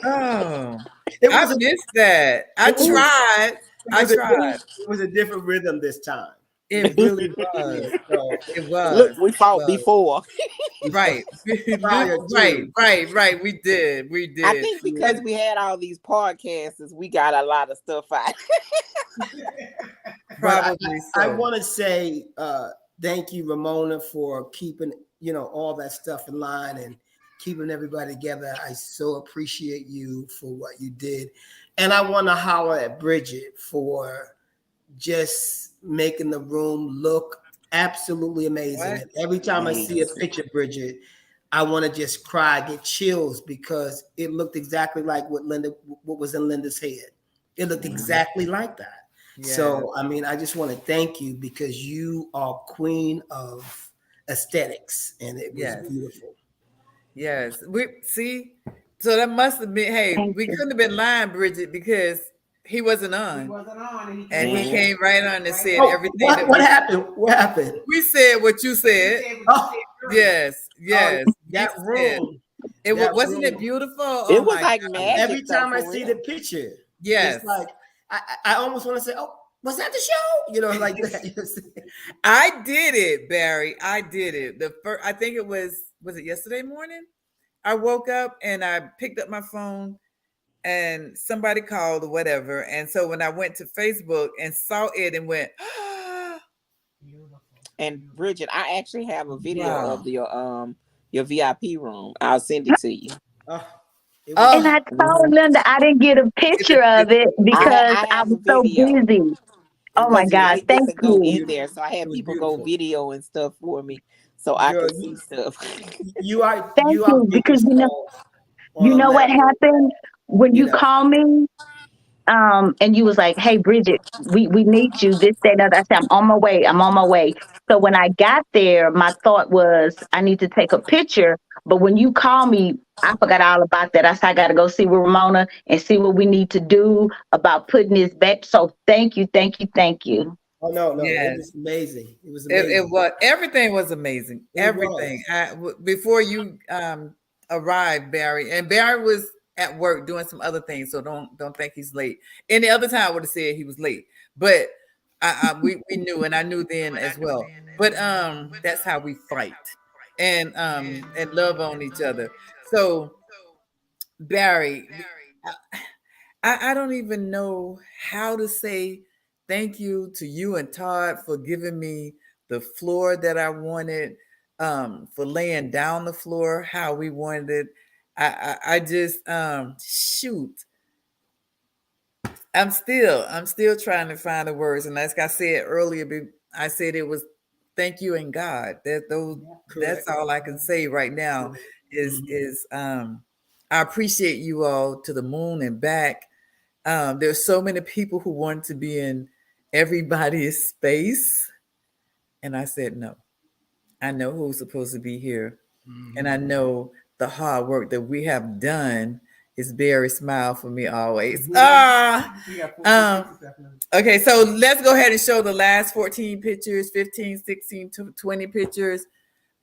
Oh, It I was a missed that. I it was a, tried. it I was a tried. it was a different rhythm this time. It really was. Yeah. So It Look, was. we It fought was. before. we Right. prior Right. to. Right. We did. We I did. think Yeah. because we had all these podcasts, we got a lot of stuff out. But Probably I so. want to say thank you, Ramona, for keeping all that stuff in line and keeping everybody together. I so appreciate you for what you did, and I want to holler at Bridget for just making the room look absolutely amazing. What? And every time I see a Yes. picture, Bridget, I want to just cry, get chills because it looked exactly like what was in Linda's head. It looked exactly like that. Yeah. So, I mean, I just want to thank you because you are queen of aesthetics, and it was Yes. beautiful. Yes. We see. So that must have been. Hey, Thank we you. couldn't have been lying, Bridget, because he wasn't He on, wasn't on, and he and came he in. came right on and said Oh, everything that what happened? What happened? we said. What you He said. said what you Oh, said earlier. Yes. oh, Yes. We that said room, it. that Wasn't it room. beautiful? Oh It was my like God. Every magic, though, time I for see the real. picture, it's Yes. like I almost want to say, "Oh, was that the show?" Like that. You know what I'm saying? I did it, Barry. I did it. The first, I think it was it yesterday morning? I woke up and I picked up my phone and somebody called or whatever. And so when I went to Facebook and saw it and went, And Bridget, I actually have a video wow. of your VIP room. I'll send it to you. Oh, it was And Oh, I Mhm. told Linda I didn't get a it's a, picture of it's it because I I have a was so video busy. it Oh my was because God. it beautiful. Thank didn't It go was you. in beautiful. there, so I It had was people go beautiful, video and stuff for me, so I girl. could see stuff. You are Thank you are you. being Because installed on you a know what level. happened when You you know. call me? And you was like, "Hey, Bridget, we need you this, day, and other." I said, "I'm on my way. I'm on my way." So when I got there, my thought was, I need to take a picture But when you call me, I forgot all about that. I said I got to go see with Ramona and see what we need to do about putting this back. So thank you, thank you, thank you. Oh no, no, it Yes. was amazing. It was It amazing. was everything was amazing. It Everything. was. Before you arrived, Barry, and Barry was at work doing some other things, so don't think he's late. Any other time I would have said he was late, but we knew, and I knew then as well. But that's how we fight and love on each other. So Barry, I don't even know how to say thank you to you and Todd for giving me the floor that I wanted, for laying down the floor how we wanted it. I just shoot. I'm still trying to find the words, and like I said earlier, I said it was thank you and God. That's Correct. all I can say right now. Correct. Is Mhm. is I appreciate you all to the moon and back. There's so many people who want to be in everybody's space. And I said, no, I know who's supposed to be here. And I know the hard work that we have done is very smile for me always. Okay, so let's go ahead and show the last 14 pictures, 15, 16, 20 pictures.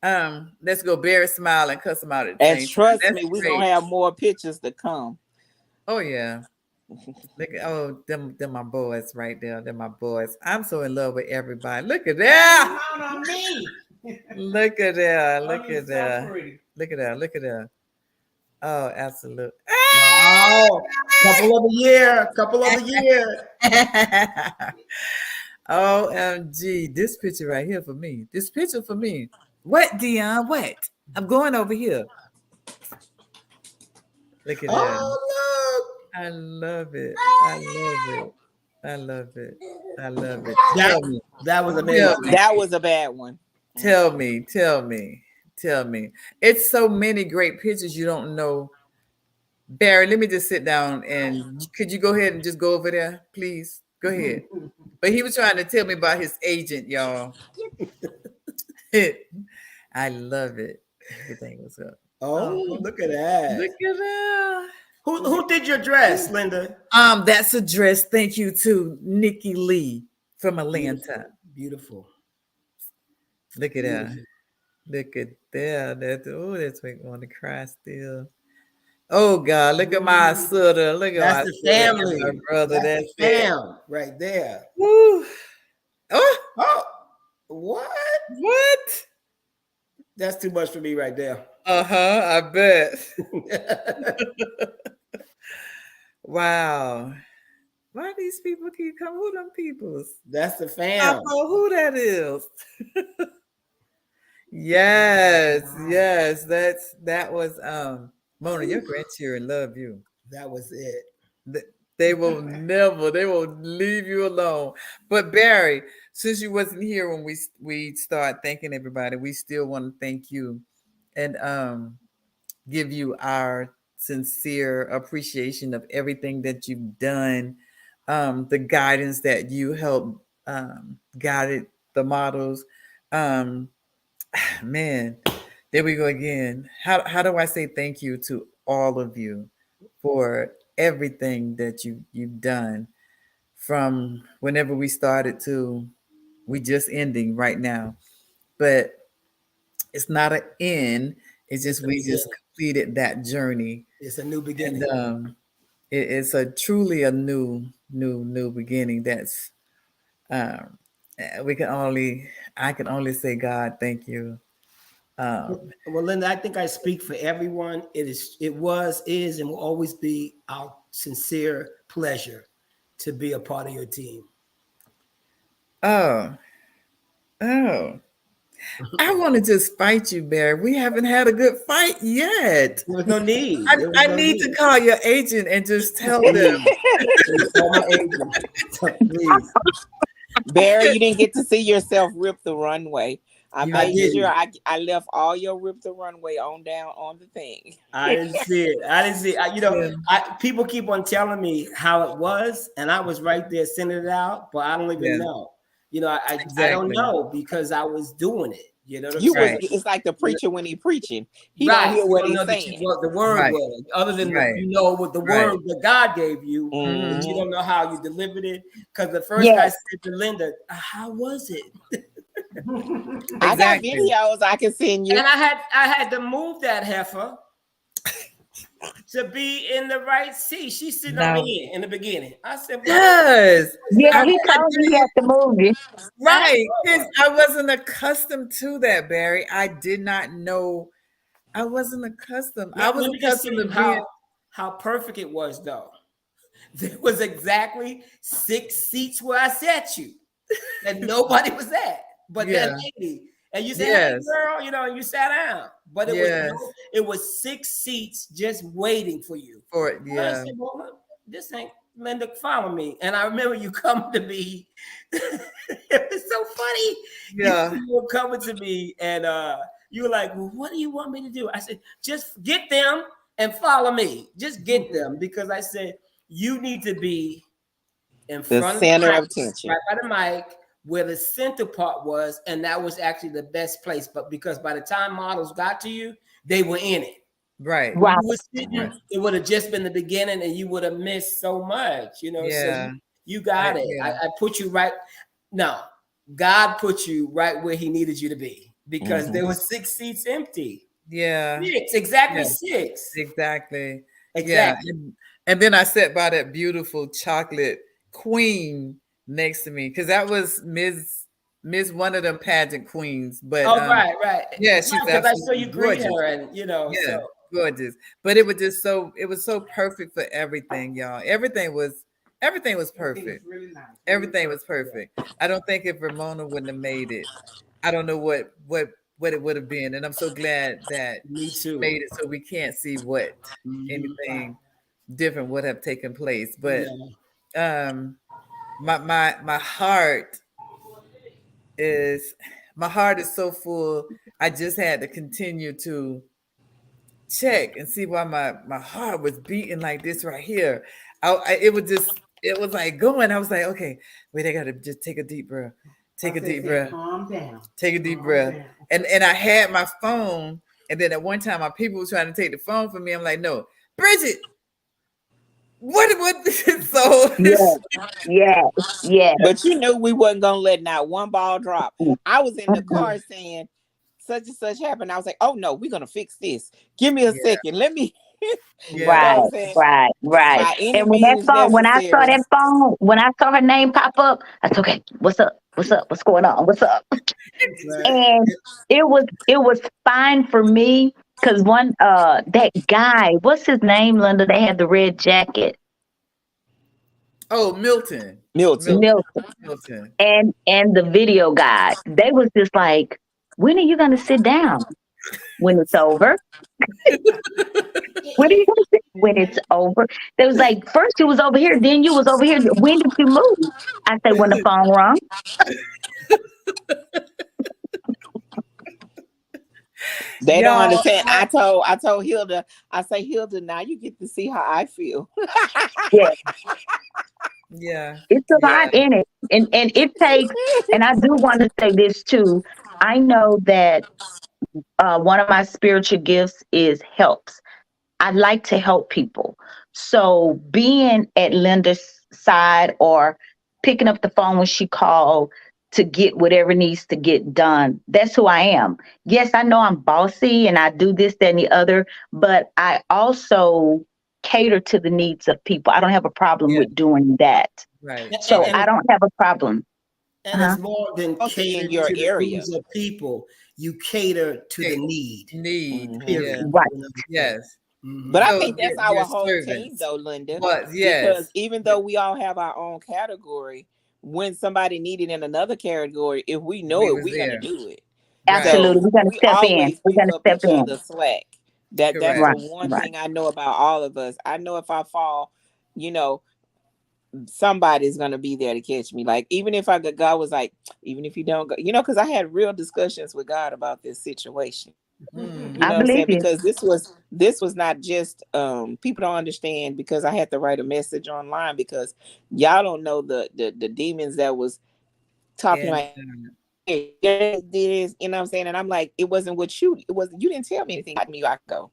Let's go Barry smile and cuss them out at the And same time. trust That's me, we're great. gonna have more pictures to come. Oh yeah. Look at them my boys right there. They're my boys. I'm so in love with everybody. Look at that. Count on me. Look at that. Look Oh, you're at so that. pretty. Look at that. Look at that. Oh, absolute. Wow. Couple of the year. Couple of the year. OMG. This picture right here for me. This picture for me. What, Dion? What? I'm going over here. Look at that. Oh I love it. I love it. I love it. I love it. look. Tell me. That was Tell amazing. me. That was a bad one. Tell me. Tell me. Tell me. It's so many great pictures you don't know. Barry, let me just sit down and could you go ahead and just go over there, please? Go ahead. But he was trying to tell me about his agent, y'all. I love it. Everything was up. Oh, look at that. Look at that. Who did your dress, Linda? That's a dress. Thank you to Nikki Lee from Atlanta. Beautiful. Look at that. Look at that. That's making me want to cry still. Oh God, look at my sister. Look at That's my the sister and my family. brother. That's That's the it. fam right there. Woo. Oh, Oh, what? what? That's too much for me right there. I bet. Wow. Why these people keep coming? Who them peoples? That's the Papa, fam. who that is? Yes, yes. That was Mona, your grandchildren love you. That was it. Th- They will never, they will leave you alone. But Barry, since you wasn't here when we start thanking everybody, we still want to thank you and give you our sincere appreciation of everything that you've done, the guidance that you helped guided the models. Um, Man, there we go again. How do I say thank you to all of you for everything that you've done from whenever we started to we just ending right now. But it's not an end. It's It's just a we just beginning. completed that journey. It's a new And beginning. it's a truly a new beginning. That's we can only I can only say God, thank you. Um, Well, Linda, I think I speak for everyone. It was, is, and will always be our sincere pleasure to be a part of your team. oh, oh. I want to just fight you, Barry. We haven't had a good fight yet. There was no need. There was I no need to need. call your agent and just tell them. Please, please call my agent. Please. Barry, you didn't get to see yourself rip the runway. I I made sure didn't. I left all your rip the runway on down on the thing. I didn't see it. I didn't see it. Yeah, People keep on telling me how it was, and I was right there sending it out, but I don't even yeah, know. I don't exactly. know because I was doing it. You know what I'm You was saying? it's like the preacher when he preaching. He Right. don't hear You what don't he's know saying. what the word Right. was, other than Right. you know what the Right. word that God gave you, but you Mhm. don't know how you delivered it. Because the first guy Yes. said to Linda, "How was it?" I got Exactly. videos I can send you. And I had to move that heifer to be in the right seat. She's sitting on No. the end in the beginning. I said, "Well, Yes. Yeah, I, he told me he had to move you. right. 'Cause I wasn't accustomed to that, Barry. I did not know. I wasn't accustomed. I was let me just accustomed say to being. how perfect it was, though. There was exactly 6 seats where I sat you, and nobody was at, but that Yeah. lady. And you said, "Hey, Yes. girl," and you sat down. But Yes. it was 6 seats just waiting for you. For it. I Yeah. said, "Well, look, this ain't Linda, follow me." And I remember you coming to me. It was so funny. Yeah. You were coming to me, and you were like, "Well, what do you want me to do?" I said, "Just get them and follow me. Just get them," because I said you need to be in The front of the center mic, of attention. right by the mic, where the center part was, and that was actually the best place. But because by the time models got to you, they were in it. Right. When Right. you were sitting, it would have just been the beginning, and you would have missed so much. So Yeah. you got it. Yeah. I put you right. No, God put you right where He needed you to be because there were 6 seats empty. Yeah. 6, exactly Yeah. 6. Exactly. Yeah. Exactly. And then I sat by that beautiful chocolate queen next to me because that was Miss one of them pageant queens. But Oh, right. yeah, she's Because I saw absolutely you greet gorgeous. her, and Yeah, so. gorgeous. But it was just it was so perfect for everything, y'all. Everything was perfect. Really nice. Everything was perfect. I don't think if Ramona wouldn't have made it, I don't know what it would have been. And I'm so glad that Me she too. made it so we can't see what anything different would have taken place. But Yeah. um my heart is so full. I just had to continue to check and see why my heart was beating like this right here. It was like going. I was like, okay, wait, I gotta just take a deep breath. Take a deep breath. Calm down. Take a deep breath. Down. And I had my phone, and then at one time my people was trying to take the phone from me. I'm like, no, Bridget, what so Yeah. But you knew we wasn't gonna let not one ball drop. I was in the car saying such and such happened. I was like, oh no, we're gonna fix this. Give me a second. Let me you know yeah. what I'm Right, saying? right. By any And means when I saw necessary. that phone, when I saw her name pop up, I said, okay, what's up? What's up? What's going on? What's up? And it was fine for me because that guy, what's his name, Linda? They had the red jacket. Oh, Milton. Milton. Milton. Milton. And the video guy. They was just like, when are you gonna sit down? When it's over? When are you gonna sit? When it's over? They was like, first you was over here, then you was over here. When did you move? I said, when the phone rung. They don't Y'all, understand. I told Hilda, I say, Hilda, now you get to see how I feel. Yeah, yeah. it's a Yeah. lot in it. And it takes, and I do want to say this too. I know that one of my spiritual gifts is helps. I like to help people. So being at Linda's side or picking up the phone when she called to get whatever needs to get done, that's who I am. Yes, I know I'm bossy and I do this, that, and the other, but I also cater to the needs of people. I don't have a problem Yeah. with doing that. Right. So Right. I don't have a problem. And it's more than Mostly in cater your to the area. needs of people. You cater to the need. Need. Period. Yeah. Right. Yes. But I So think that's your our whole team, servants. though, Linda. But Because yes. even though we all have our own category, when somebody needed in another category, if we know We it, was we're gonna there. do it. Right. Absolutely. So We're going to we step in. always We're pick going to up step each in. other's slack. That's Correct. the Right. one Right. thing I know about all of us. I know if I fall, somebody's gonna be there to catch me. Like even if God was like, even if you don't go, because I had real discussions with God about this situation. Mm. You I know what I'm believe saying? you. Because this was not just people don't understand because I had to write a message online because y'all don't know the demons that was talking And about this, you know what I'm saying? And I'm like, it wasn't what it was. You didn't tell me anything. I mean, I go.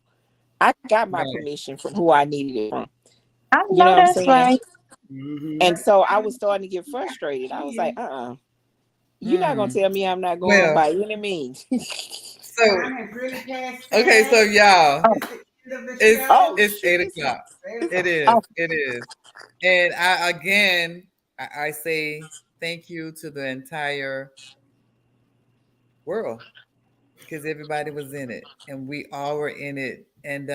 I got my Right. permission from who I needed it from. I You know know what I'm that's saying? right. And so I was starting to get frustrated. I was like, you're not gonna tell me I'm not going Well, by any means. so Time has really passed okay, so fast. y'all, It's the end of the it's show. it's Shoot, 8 o'clock. It Oh, is. It is. And I again, I say thank you to the entire world because everybody was in it, and we all were in it. And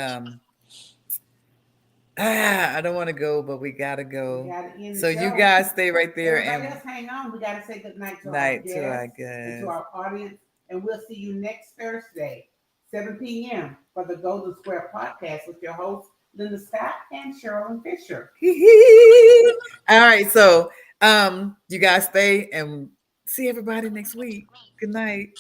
I don't want to go, but we gotta We go. gotta end the So you show. guys stay right there Everybody and else hang on. We gotta say good night to our night to our guests and to guys. our audience. And we'll see you next Thursday, 7 p.m. for the Golden Square podcast with your hosts, Linda Scott and Sharilyn Fisher. All right, so you guys stay and see everybody next week. Good night.